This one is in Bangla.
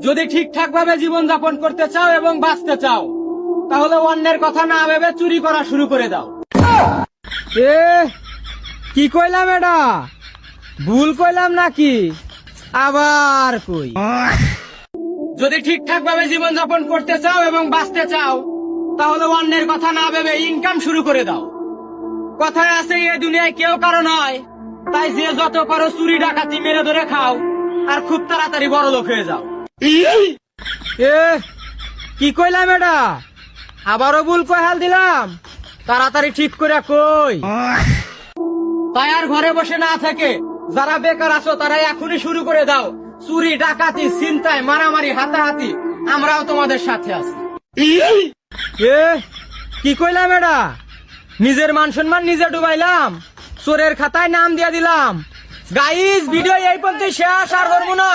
যদি ঠিকঠাক ভাবে জীবন যাপন করতে চাও এবং বাঁচতে চাও, তাহলে অন্যের কথা না ভেবে চুরি করা শুরু করে দাও। এ কি কইলাম এটা? ভুল কইলাম নাকি? আবার কই। যদি ঠিকঠাক ভাবে জীবন যাপন করতে চাও এবং বাঁচতে চাও, তাহলে অন্যের কথা না ভেবে ইনকাম শুরু করে দাও। কথায় আছে, এই দুনিয়ায় কেউ কারো নয়, তাই যে যত পারো চুরি ডাকাতি মেরে ধরে খাও, আর খুব তাড়াতাড়ি বড় লোক হয়ে যাও। এ কি কইলাম এটা? আবারও ভুল কই হাল দিলাম। তাড়াতাড়ি ঠিক করে কই। তাই আর ঘরে বসে না থেকে যারা বেকার আছো তারা এখনই শুরু করে দাও। চুরি ডাকাতি ছিনতাই মারামারি হাতাহাতি, আমরাও তোমাদের সাথে আছি। এ কি কইলাম এটা? নিজের মান সম্মান নিজে ডুবাইলাম, চোরের খাতায় নাম দিয়া দিলাম। গাইস, ভিডিও এই পর্যন্ত শেষ, আর করবো না।